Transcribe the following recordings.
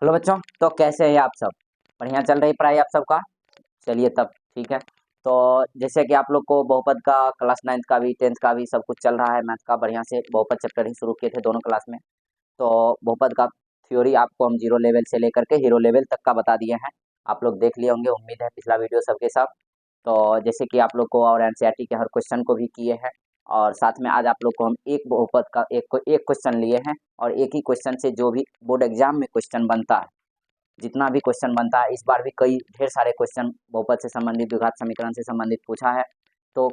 Hello बच्चों, तो कैसे हैं आप सब? बढ़िया चल रही पढ़ाई आप सबका? चलिए तब ठीक है। तो जैसे कि आप लोग को बहुपद का क्लास 9th का भी 10th का भी सब कुछ चल रहा है, मैथ का बढ़िया से बहुपद चैप्टर ही शुरू किए थे दोनों क्लास में। तो बहुपद का थ्योरी आपको हम जीरो लेवल से लेकर के हीरो लेवल तक का बता दिए हैं। आप लोग देख लिए होंगे, उम्मीद है पिछला वीडियो सबके सब। तो जैसे कि आप लोग को और एनसीईआरटी के हर क्वेश्चन को भी किए हैं, और साथ में आज आप लोग को हम एक बहुपद का एक क्वेश्चन लिए हैं, और एक ही क्वेश्चन से जो भी बोर्ड एग्जाम में क्वेश्चन बनता है, जितना भी क्वेश्चन बनता है, इस बार भी कई ढेर सारे क्वेश्चन बहुपद से संबंधित, द्विघात समीकरण से संबंधित पूछा है। तो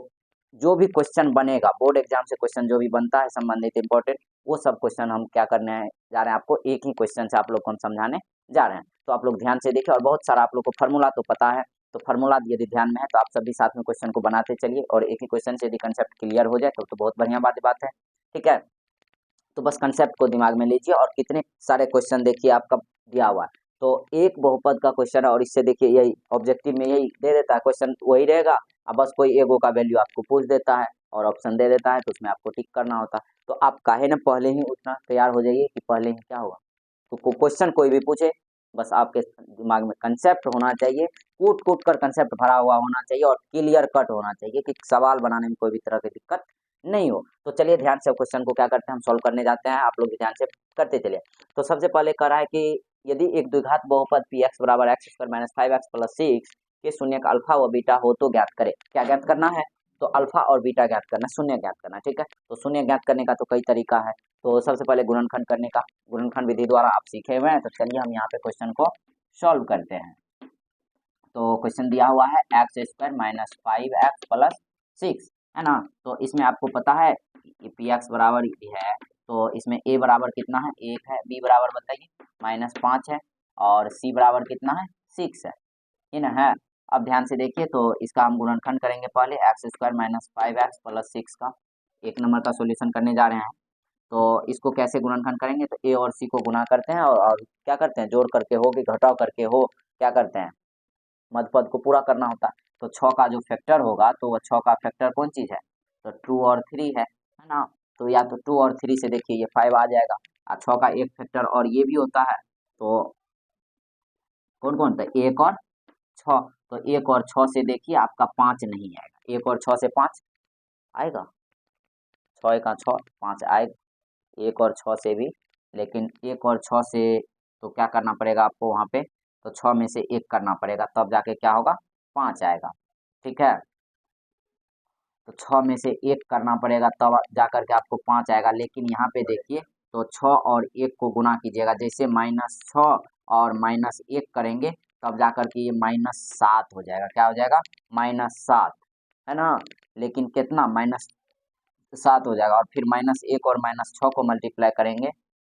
जो भी क्वेश्चन बनेगा बोर्ड एग्जाम से, क्वेश्चन जो भी बनता है संबंधित इंपॉर्टेंट, वो सब क्वेश्चन हम क्या करने हैं जा रहे हैं, आपको एक ही क्वेश्चन से आप लोग को हम समझाने जा रहे हैं। तो आप लोग ध्यान से देखिए, और बहुत सारा आप लोग को फार्मूला तो पता है, तो फार्मूला यदि ध्यान में है तो आप सभी साथ में क्वेश्चन को बनाते चलिए, और एक ही क्वेश्चन से यदि कंसेप्ट क्लियर हो जाए तो बहुत बढ़िया बात है। ठीक है, तो बस कंसेप्ट को दिमाग में लीजिए, और कितने सारे क्वेश्चन देखिए आपका दिया हुआ है। तो एक बहुपद का क्वेश्चन है, और इससे देखिए यही ऑब्जेक्टिव में यही दे देता है, क्वेश्चन वही रहेगा। अब बस कोई एगो का वैल्यू आपको पूछ देता है और ऑप्शन दे देता है, तो उसमें आपको टिक करना होता है। तो आप काहे ना पहले ही उतना तैयार हो जाइए कि पहले ही क्या होगा, तो क्वेश्चन कोई भी पूछे, बस आपके दिमाग में कंसेप्ट होना चाहिए, कूट कूट कर कंसेप्ट भरा हुआ होना चाहिए, और क्लियर कट होना चाहिए कि सवाल बनाने में कोई भी तरह की दिक्कत नहीं हो। तो चलिए ध्यान से क्वेश्चन को क्या करते हैं, हम सॉल्व करने जाते हैं, आप लोग भी ध्यान से करते चलिए। तो सबसे पहले कह रहा है कि यदि एक द्विघात बहुपद पी एक्स बराबर x square minus 5x plus 6 के शून्य का अल्फा व बीटा हो तो ज्ञात करे। क्या ज्ञात करना है? तो अल्फा और बीटा ज्ञात करना, शून्य ज्ञात करना। ठीक है, तो शून्य ज्ञात करने का तो कई तरीका है। तो सबसे पहले गुणनखंड करने का, गुणनखंड विधि द्वारा आप सीखे हुए हैं। तो चलिए हम यहाँ पे क्वेश्चन को सॉल्व करते हैं। तो क्वेश्चन दिया हुआ है x square minus 5x plus 6, है ना। तो इसमें आपको पता है कि पी एक्स बराबर ये है, तो इसमें ए बराबर कितना है, 1 है, बी बराबर बताइए -5 है, और सी बराबर कितना है, 6 है, ये ना है। अब ध्यान से देखिए, तो इसका हम गुणनखंड करेंगे पहले, x square minus 5x plus 6 का एक नंबर का सोल्यूशन करने जा रहे हैं। तो इसको कैसे गुणनखंड करेंगे, तो ए और सी को गुणा करते हैं, और क्या करते हैं, जोड़ करके हो कि घटाव करके हो, क्या करते हैं, मध्य को पूरा करना होता है। तो 6 का जो फैक्टर होगा, तो वह 6 का फैक्टर कौन चीज है, तो 2 और 3 है ना। तो या तो 2 और 3 से देखिए ये 5 आ जाएगा, और 6 का एक फैक्टर और ये भी होता है, तो कौन कौन, तो 1 और 6। तो 1 और 6 से देखिए आपका 5 नहीं आएगा, 1 और 6 से 5 आएगा, 6 का 6, 5 आएगा 1 और 6 से भी। लेकिन 1 और 6 से तो क्या करना पड़ेगा आपको वहाँ पे, तो 6 में से 1 करना पड़ेगा, तब जाके क्या होगा, 5 आएगा। ठीक है, तो 6 में से 1 करना पड़ेगा, तब जाकर के आपको 5 आएगा। लेकिन यहाँ पे देखिए, तो 6 और 1 को गुना कीजिएगा, जैसे -6 और -1 करेंगे, तब जाकर के ये -7 हो जाएगा। क्या हो जाएगा, -7, है ना। लेकिन कितना, -7 हो जाएगा, और फिर -1 और -6 को मल्टीप्लाई करेंगे,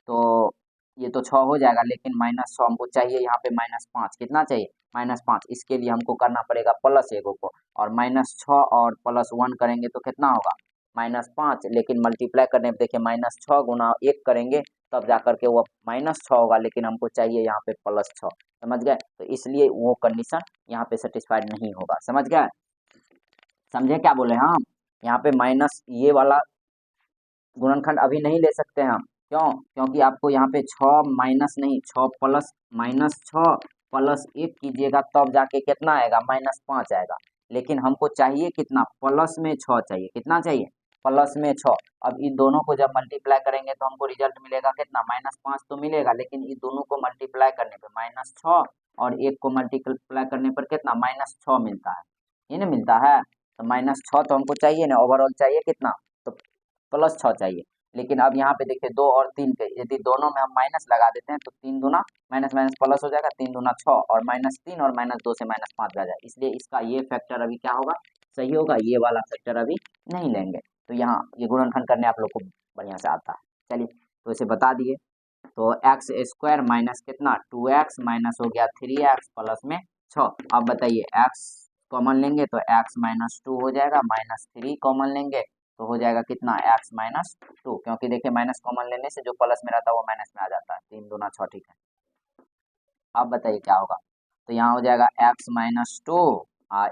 तो ये तो 6 हो जाएगा, लेकिन -6 हमको चाहिए यहाँ पे -5, कितना चाहिए, -5। इसके लिए हमको करना पड़ेगा +1 को, और -6 और +1 करेंगे तो कितना होगा, -5। लेकिन मल्टीप्लाई करने पे देखिए -6 गुना 1 करेंगे, तब जाकर के वो -6 होगा, लेकिन हमको चाहिए यहाँ पे +6, समझ गए। तो इसलिए वो कंडीशन यहाँ पे सेटिस्फाइड नहीं होगा, समझ गए, समझे क्या बोले हम। यहाँ पे माइनस ये वाला गुणनखंड अभी नहीं ले सकते हम, क्यों, क्योंकि आपको यहाँ पे 6 माइनस नहीं, 6 प्लस -6 प्लस 1 कीजिएगा, तब जाके कितना आएगा, -5 आएगा। लेकिन हमको चाहिए कितना, प्लस में 6 चाहिए, कितना चाहिए, प्लस में 6। अब इन दोनों को जब मल्टीप्लाई करेंगे तो हमको रिजल्ट मिलेगा कितना, -5 तो मिलेगा, लेकिन इन दोनों को मल्टीप्लाई करने पर -6 और 1 को मल्टीप्लाई करने पर कितना, -6 मिलता है, ये ना मिलता है। तो -6 तो हमको चाहिए ना, ओवरऑल चाहिए कितना, तो +6 चाहिए। लेकिन अब यहाँ पे देखिए 2 और 3 के, यदि दोनों में हम माइनस लगा देते हैं, तो 3 दूना माइनस माइनस प्लस हो जाएगा, 3 दूना 6, और -3 और -2 से -5 आ जाए, इसलिए इसका ये फैक्टर अभी क्या होगा, सही होगा, ये वाला फैक्टर अभी नहीं लेंगे। तो यहाँ ये गुणनखंड करने आप लोग को बढ़िया से आता है। चलिए, तो इसे बता दिए। तो एक्स स्क्वायर माइनस कितना, 2x माइनस हो गया 3x प्लस में 6। अब बताइए, एक्स कॉमन लेंगे तो x -2 हो जाएगा, -3 कॉमन लेंगे तो हो जाएगा कितना, x -2, क्योंकि देखिए माइनस कॉमन लेने से जो प्लस में रहता है वो माइनस में आ जाता है, 3 दूना 6, ठीक है। अब बताइए क्या होगा, तो यहाँ हो जाएगा x -2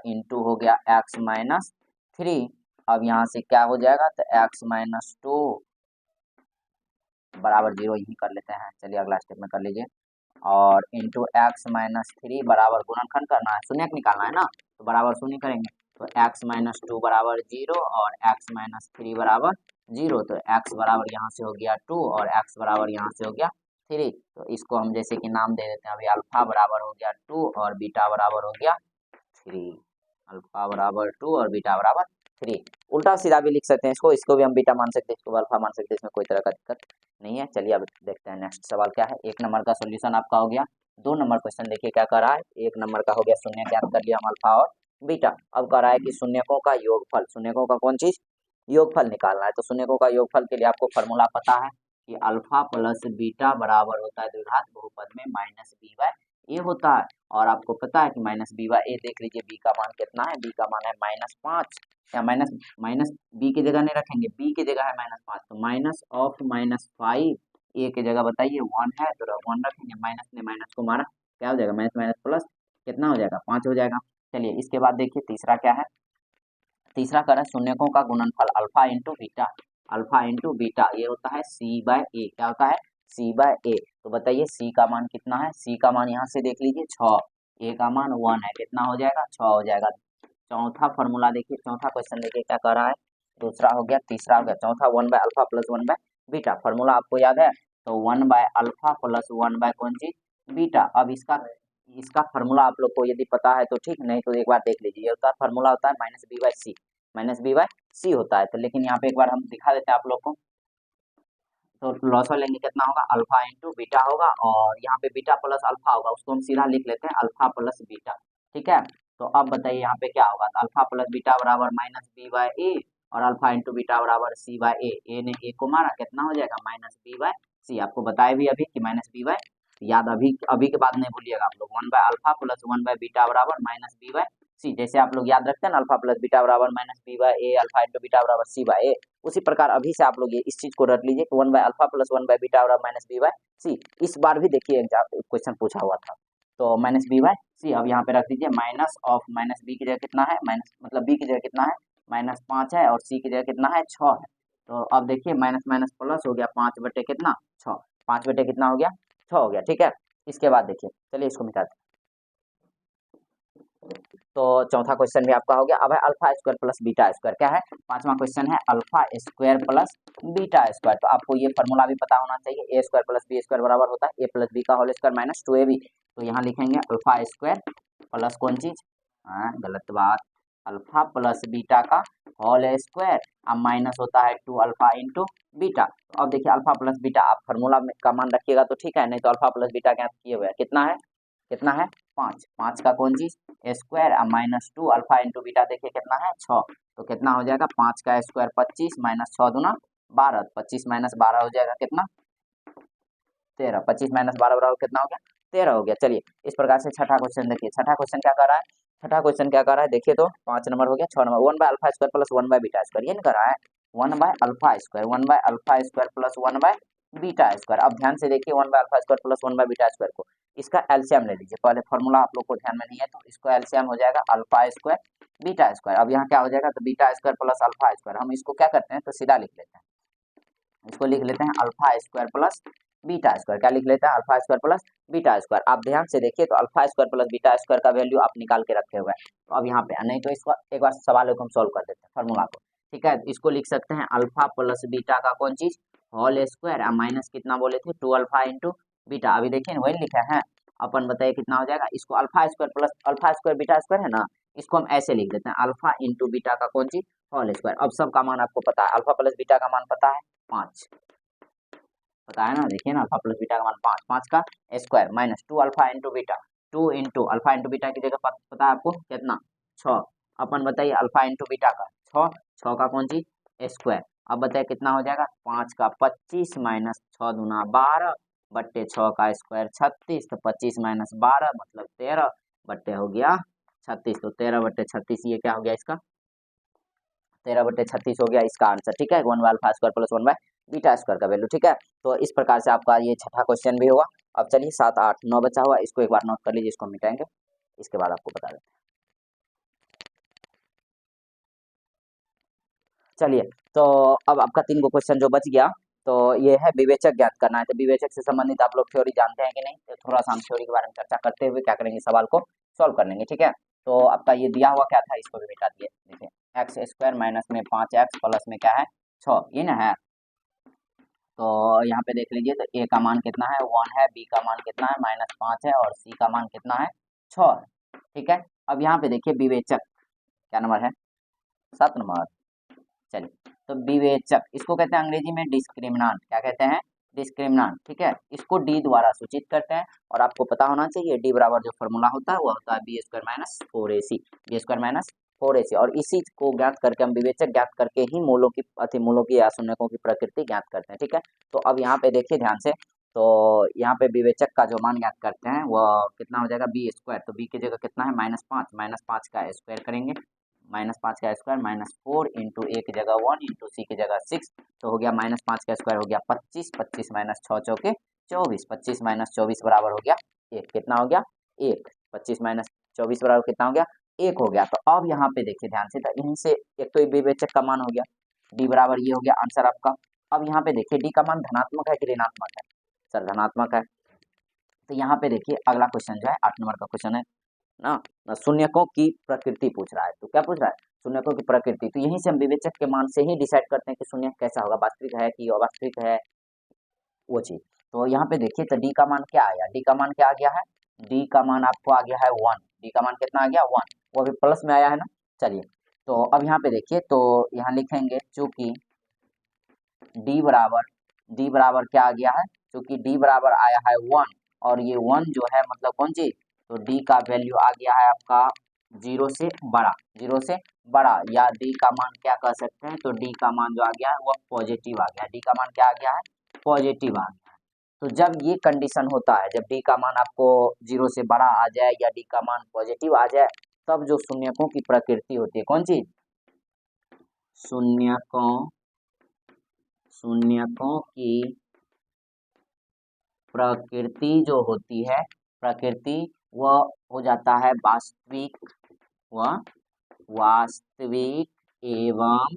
इंटू हो गया x -3। अब यहाँ से क्या हो जाएगा, तो x -2 बराबर 0 यही कर लेते हैं। चलिए अगला स्टेप में कर लीजिए। और इंटू एक्स माइनस थ्री बराबर गुणनखंड करना है, शून्य निकालना है ना, तो बराबर शून्य करेंगे, तो एक्स माइनस टू बराबर जीरो और एक्स माइनस थ्री बराबर जीरो, तो एक्स बराबर यहाँ से हो गया टू और एक्स बराबर यहाँ से हो गया थ्री। तो इसको हम जैसे कि नाम दे देते हैं अभी, अल्फा बराबर हो गया टू और बीटा बराबर हो गया थ्री, अल्फा बराबर टू और बीटा बराबर थ्री। उल्टा सीधा भी लिख सकते हैं इसको, इसको भी हम बीटा मान सकते हैं, इसको अल्फा मान सकते हैं, इसमें कोई तरह का दिक्कत नहीं है। चलिए अब देखते हैं नेक्स्ट सवाल क्या है। एक नंबर का सोल्यूशन आपका हो गया। 2 नंबर क्वेश्चन देखिए क्या कर रहा है। एक नंबर का हो गया शून्य ज्ञात कर लिया हम अल्फा और बीटा। अब कह रहा है कि शून्यकों का योगफल, शून्यकों का कौन चीज, योगफल निकालना है। तो शून्यकों का योगफल के लिए आपको फॉर्मूला पता है कि अल्फा प्लस बीटा बराबर होता है द्विघात बहुपद में माइनस बी बाय ए होता है। और आपको पता है कि माइनस बी बाय ए, देख लीजिए बी का मान कितना है, बी का मान है -5, या माइनस माइनस बी की जगह नहीं रखेंगे, बी की जगह है -5, तो माइनस ऑफ -5, ए की जगह बताइए 1 है तो 1 रखेंगे, माइनस ने माइनस को मारा, क्या हो जाएगा माइनस माइनस प्लस, कितना हो जाएगा 5 हो जाएगा। चलिए इसके बाद देखिए तीसरा क्या है। तीसरा कह रहा है शून्यकों का गुणनफल alpha into beta, alpha into beta ये होता है सी बाय ए, क्या होता है सी बाय ए। तो बताइए सी का मान कितना है, सी का मान यहाँ से देख लीजिए 6, ए का मान 1 है, कितना हो जाएगा 6 हो जाएगा। चौथा फॉर्मूला देखिए, चौथा क्वेश्चन देखिए क्या कर रहा है। दूसरा हो गया, तीसरा हो गया, चौथा 1 by alpha plus 1 by beta, formula आपको याद है, तो 1 बाय अल्फा प्लस 1 बाय कौन चीज बीटा। अब इसका इसका फार्मूला आप लोग को यदि पता है तो ठीक, नहीं तो एक बार देख लीजिए। ये होता है फार्मूला होता है माइनस बी बाय सी, माइनस बी बाय सी होता है। तो लेकिन यहाँ पे एक बार हम दिखा देते हैं आप लोग को, तो लॉसर लेंगे कितना होगा अल्फा इंटू बीटा होगा, और यहाँ पे बीटा प्लस अल्फा होगा, उसको हम सीधा लिख लेते हैं अल्फा प्लस बीटा, ठीक है। तो अब बताइए यहाँ पे क्या होगा, तो अल्फा प्लस बीटा बराबर माइनस बी बाय ए, और अल्फा इंटू बीटा बराबर सी बाय ए ने ए को मारा, कितना हो जाएगा माइनस बी बाय सी। आपको बताया भी अभी कि माइनस बी बाय, याद अभी अभी के बाद नहीं भूलिएगा आप लोग, 1 by alpha plus 1 by beta बराबर माइनस बी बाय सी। जैसे आप लोग याद रखते हैं ना अल्फा प्लस बीटा बराबर माइनस बी बाय ए, अल्फा इंटू बीटा बराबर सी बाय ए, उसी प्रकार अभी से आप लोग ये इस चीज को रख लीजिए कि 1 by alpha plus 1 by beta बराबर माइनस बी बाय सी। इस बार भी देखिए एग्जाम क्वेश्चन पूछा हुआ था, तो माइनस बी बाय सी। अब यहाँ पे रख दीजिए माइनस ऑफ माइनस बी की जगह कितना है, माइनस मतलब बी की जगह कितना है -5 है, और सी की जगह कितना है 6 है। तो अब देखिए माइनस माइनस प्लस हो गया 5 बटे कितना 6, 5 बटे कितना हो गया 6 हो गया, ठीक है। इसके बाद देखिए, चलिए इसको मिटाते हैं। तो चौथा क्वेश्चन भी आपका हो गया। अब है alpha square plus beta square, क्या है पांचवा क्वेश्चन है alpha square plus beta square. तो आपको ये फॉर्मूला भी पता होना चाहिए, ए स्क्वायर प्लस बी स्क्वायर बराबर होता है ए प्लस बी का होल स्क्वायर माइनस 2ab। तो यहाँ लिखेंगे अल्फा स्क्वायर प्लस कौन चीज, गलत बात, अल्फा प्लस बीटा का होल स्क्वायर, अब माइनस होता है 2 अल्फा इंटू बीटा। तो अब देखिए अल्फा प्लस बीटा आप फॉर्मूला में का मान रखिएगा तो ठीक है, नहीं तो अल्फा प्लस बीटा क्या किए हुए कितना है, कितना है 5, 5 का कौन चीज स्क्वायर, अब -2 अल्फा इंटू बीटा देखिए कितना है 6, तो कितना हो जाएगा 5 का स्क्वायर 25 माइनस 6 दूना 12, 25 माइनस 12 हो जाएगा कितना 13, 25 माइनस 12 बराबर कितना हो गया 13 हो गया। चलिए इस प्रकार से छठा क्वेश्चन देखिए, छठा क्वेश्चन क्या कर रहा है, छठा क्वेश्चन क्या कर रहा है देखिए, तो 5 नंबर हो गया। 6 number 1 by alpha square plus 1 by beta square, ये नहीं कर रहा है 1 by alpha square, 1 by alpha square plus 1 by beta square. अब ध्यान से देखिए 1 by alpha square plus 1 by beta square को, इसका एलसीएम ले लीजिए। पहले फॉर्मूला आप लोग को ध्यान में नहीं है तो इसको एलसीएम हो जाएगा अल्फा स्क्वायर बीटा स्क्वायर। अब यहाँ क्या हो जाएगा, तो beta square plus alpha square, हम इसको क्या करते हैं तो सीधा लिख लेते हैं, इसको लिख लेते हैं alpha square plus beta square, क्या लिख लेते हैं alpha square plus beta square. आप ध्यान से देखिए तो alpha square plus beta square का वैल्यू आप निकाल के रखे हुए हैं, तो अब यहाँ पे नहीं तो इसको एक बार सवाल को हम सॉल्व कर देते हैं फॉर्मूला को, ठीक है। इसको लिख सकते हैं अल्फा प्लस बीटा का कौन चीज होल स्क्वायर, माइनस कितना बोले थे 2 अल्फा इंटू बीटा, अभी देखिए वही लिखा है, अपन बताइए कितना हो जाएगा। इसको alpha square plus alpha square beta square है ना, इसको हम ऐसे लिख देते हैं अल्फा इंटू बीटा का कौन चीज होल स्क्वायर। अब सबका मान आपको पता है, अल्फा प्लस बीटा का मान पता है 5, पता है ना, देखिए ना अल्फा प्लस बीटा का मान 5, 5 का square minus 2 alpha into beta, 2 into alpha into beta की जगह पता है आपको कितना 6, अपन बताइए अल्फा इंटू बीटा का 6, 6 का कौन चीज स्क्वायर। अब बताइए कितना हो जाएगा 5 का 25 माइनस 6 दूना 12 बट्टे 6 का स्क्वायर 36, तो 25 माइनस 12 मतलब 13 बट्टे हो गया 36, तो 13 बट्टे 36 ये क्या हो गया इसका 13 बट्टे 36 हो गया इसका आंसर, ठीक है। 1 by alpha square plus 1 by beta square का वैल्यू, ठीक है। तो इस प्रकार से आपका ये छठा क्वेश्चन भी होगा। अब चलिए 7 8 9 बचा हुआ, इसको एक बार नोट कर लीजिए, इसको मिटाएंगे, इसके बाद आपको बता देते हैं। चलिए तो अब आपका 3 गो क्वेश्चन जो बच गया, तो ये है विवेचक ज्ञात करना है। तो विवेचक से संबंधित आप लोग थ्योरी जानते हैं कि नहीं, तो थोड़ा सा हम थ्योरी के बारे में चर्चा करते हुए क्या करेंगे, सवाल को सॉल्व कर लेंगे। ठीक है, तो आपका ये दिया हुआ क्या था, इसको भी मिटा दिए। देखिए एक्स स्क्वायर माइनस में 5x प्लस में क्या है 6, ये ना है। तो यहाँ पे देख लीजिए, तो ए का मान कितना है 1 है, बी का मान कितना है -5 है, और सी का मान कितना है 6 है। ठीक है, अब यहाँ पे देखिए विवेचक क्या नंबर है, 7 नंबर। चलिए, तो विवेचक इसको कहते हैं अंग्रेजी में डिस्क्रिमिनांट, क्या कहते हैं, डिस्क्रिमिनांट। ठीक है, इसको डी द्वारा सूचित करते हैं, और आपको पता होना चाहिए डी बराबर जो फॉर्मूला होता है वो होता है B square minus 4ac, B square minus 4ac। और इसी को ज्ञात करके हम विवेचक ज्ञात करके ही मूलों की या शून्यकों की प्रकृति ज्ञात करते हैं। ठीक है, तो अब यहाँ पे देखिए ध्यान से, तो यहाँ पे विवेचक का जो मान ज्ञात करते हैं वह कितना हो जाएगा बी स्क्वायर, तो बी की जगह कितना है -5 का स्क्वायर करेंगे, -5 का स्क्वायर -4 इंटू ए की जगह 1 इंटू सी की जगह 6, तो हो गया -5 का स्क्वायर हो गया 25, 25 माइनस 6 चौके 24, 25 माइनस 24 बराबर हो गया 1, कितना हो गया 1, 25 माइनस 24 बराबर कितना हो गया 1 हो गया। तो अब यहाँ पे देखिए ध्यान से, तो इनसे एक तो विवेचक का मान हो गया, डी बराबर ये हो गया आंसर आपका। अब यहाँ पे देखिए डी का मान धनात्मक है कि ऋणात्मक है, सर धनात्मक है। तो यहाँ पे देखिए अगला क्वेश्चन जो है 8 नंबर का क्वेश्चन है ना, शून्यकों की प्रकृति पूछ रहा है। तो क्या पूछ रहा है, शून्यकों की प्रकृति। तो यहीं से हम विवेचक के मान से ही डिसाइड करते हैं कि शून्य कैसा होगा, वास्तविक है कि अवास्तविक है, वो चीज। तो यहाँ पे देखिए, तो डी का मान क्या आया, डी का मान क्या आ गया है, डी का मान आपको आ गया है 1, डी का मान कितना आ गया 1, वो अभी प्लस में आया है ना। चलिए, तो अब यहाँ पे देखिए, तो यहाँ लिखेंगे चूंकि डी बराबर क्या आ गया है, क्योंकि डी बराबर आया है 1, और ये 1 जो है मतलब कौन चीज, तो डी का वैल्यू आ गया है आपका 0 से बड़ा, 0 से बड़ा, या डी का मान क्या कह सकते हैं, तो डी का मान जो आ गया है वह पॉजिटिव आ गया, डी का मान क्या आ गया है पॉजिटिव आ गया है। तो जब ये कंडीशन होता है, जब डी का मान आपको 0 से बड़ा आ जाए या डी का मान पॉजिटिव आ जाए, तब जो शून्यकों की प्रकृति होती है, कौन चीज, शून्यकों शून्यकों की प्रकृति जो होती है, प्रकृति वह हो जाता है वास्तविक, वह वास्तविक एवं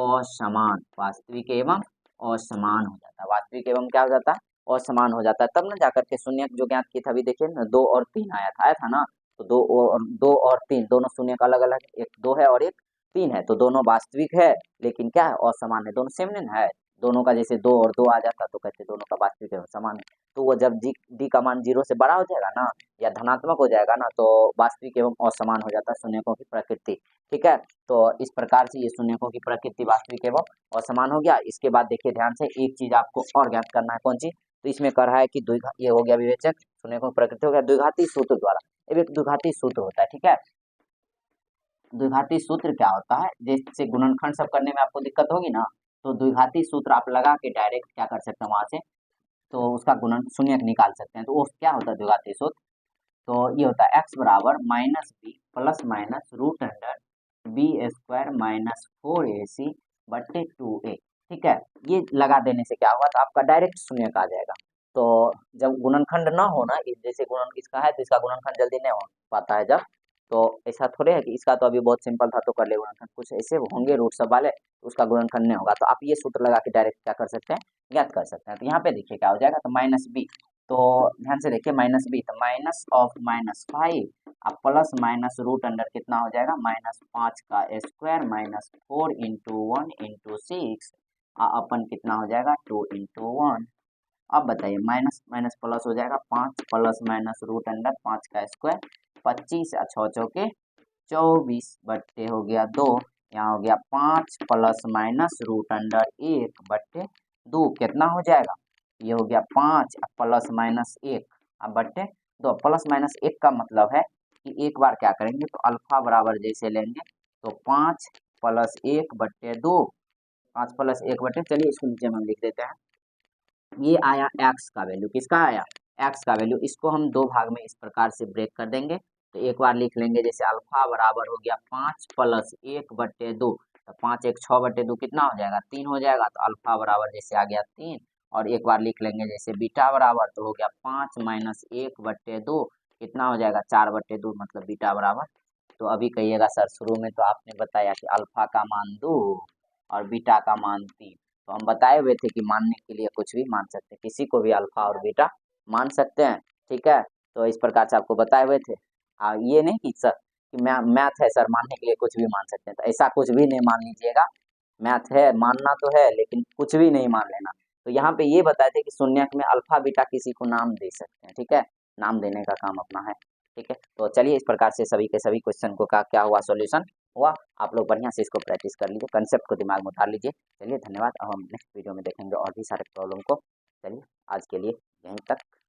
असमान, वास्तविक एवं असमान हो जाता है, वास्तविक एवं क्या हो जाता है असमान हो जाता है। तब ना जाकर के शून्य जो ज्ञात की था, अभी देखिए ना 2 और 3 आया था ना, तो 2 और 3 दोनों शून्य का अलग अलग, एक 2 है और एक 3 है, तो दोनों वास्तविक है, लेकिन क्या है असमान है, दोनों सेम नहीं है, दोनों का जैसे 2 और 2 आ जाता तो कहते दोनों का वास्तविक एवं समान है। तो वो जब डी का मान 0 से बड़ा हो जाएगा ना, या धनात्मक हो जाएगा ना, तो वास्तविक एवं असमान हो जाता है शून्यकों की प्रकृति। ठीक है, तो इस प्रकार से ये शून्यकों की प्रकृति वास्तविक एवं असमान हो गया। इसके बाद देखिए ध्यान से, एक चीज आपको और ज्ञात करना है, कौन सी, तो इसमें कर रहा है कि ये हो गया विवेचक, शून्यकों की प्रकृति हो गया द्विघाती सूत्र द्वारा। एक द्विघाती सूत्र होता है, ठीक है, द्विघाती सूत्र क्या होता है, जैसे गुणनखंड सब करने में आपको दिक्कत होगी ना, तो द्विघाती सूत्र आप लगा के डायरेक्ट क्या कर सकते हैं वहां से, तो उसका गुणन शून्य निकाल सकते हैं। तो वो क्या होता है द्विघाती सूत्र, तो ये होता है एक्स बराबर minus B plus minus root under B square minus 4ac बट्टे 2a। ठीक है, ये लगा देने से क्या होगा, तो आपका डायरेक्ट शून्य का आ जाएगा। तो जब गुणनखंड ना हो ना, जैसे गुणन इसका है तो इसका गुणनखंड जल्दी नहीं हो पाता है जब, तो ऐसा थोड़े है कि इसका तो अभी बहुत सिंपल था तो कर ले गुणनखंड, कुछ ऐसे होंगे रूट सब वाले, तो उसका गुणनखंड नहीं होगा, तो आप ये सूत्र लगा के डायरेक्ट क्या कर सकते हैं, ज्ञात कर सकते हैं। तो यहाँ पे देखिए क्या हो जाएगा, तो माइनस बी, तो ध्यान से देखिए माइनस बी, तो माइनस ऑफ -5 अब प्लस माइनस रूट अंडर कितना हो जाएगा -5 का स्क्वायर -4 इंटू 1 इंटू 6 अपन कितना हो जाएगा 2 इंटू 1। अब बताइए माइनस माइनस प्लस हो जाएगा 5 प्लस माइनस रूट अंडर 5 का स्क्वायर 25 और 6 चौके 24 बट्टे हो गया 2, यहाँ हो गया 5 प्लस माइनस रूट अंडर 1 बट्टे 2 कितना हो जाएगा, ये हो गया 5 प्लस माइनस 1 अब बट्टे 2। प्लस माइनस 1 का मतलब है कि एक बार क्या करेंगे, तो अल्फा बराबर जैसे लेंगे, तो 5 प्लस 1 बट्टे 2, 5 प्लस 1 बट्टे, चलिए इसको नीचे में हम लिख देते हैं, ये आया एक्स का वैल्यू, किसका आया एक्स का वैल्यू। इसको हम दो भाग में इस प्रकार से ब्रेक कर देंगे, तो एक बार लिख लेंगे जैसे अल्फा बराबर हो गया 5 प्लस 1 बट्टे 2, तो 5 1 6 बट्टे 2 कितना हो जाएगा 3 हो जाएगा, तो अल्फा बराबर जैसे आ गया 3। और एक बार लिख लेंगे जैसे बीटा बराबर, तो हो गया 5 माइनस 1 बट्टे 2 कितना हो जाएगा 4 बट्टे 2 मतलब बीटा बराबर। तो अभी कहिएगा सर शुरू में तो आपने बताया कि अल्फा का मान 2 और बीटा का मान 3, तो हम बताए हुए थे कि मानने के लिए कुछ भी मान सकते हैं, किसी को भी अल्फा और बीटा मान सकते हैं। ठीक है, तो इस प्रकार से आपको बताए हुए थे। ये नहीं कि सर कि मैथ है सर मानने के लिए कुछ भी मान सकते हैं, तो ऐसा कुछ भी नहीं मान लीजिएगा। मैथ है, मानना तो है, लेकिन कुछ भी नहीं मान लेना। तो यहाँ पे ये बताए थे कि शून्यक में अल्फा बीटा किसी को नाम दे सकते हैं। ठीक है, नाम देने का काम अपना है। ठीक है, तो चलिए इस प्रकार से सभी के सभी क्वेश्चन को का क्या हुआ, सॉल्यूशन हुआ। आप लोग बढ़िया से इसको प्रैक्टिस कर लीजिए, कंसेप्ट को दिमाग में उतार लीजिए। चलिए धन्यवाद, अब हम नेक्स्ट वीडियो में देखेंगे और भी सारे प्रॉब्लम को। चलिए आज के लिए यहीं तक।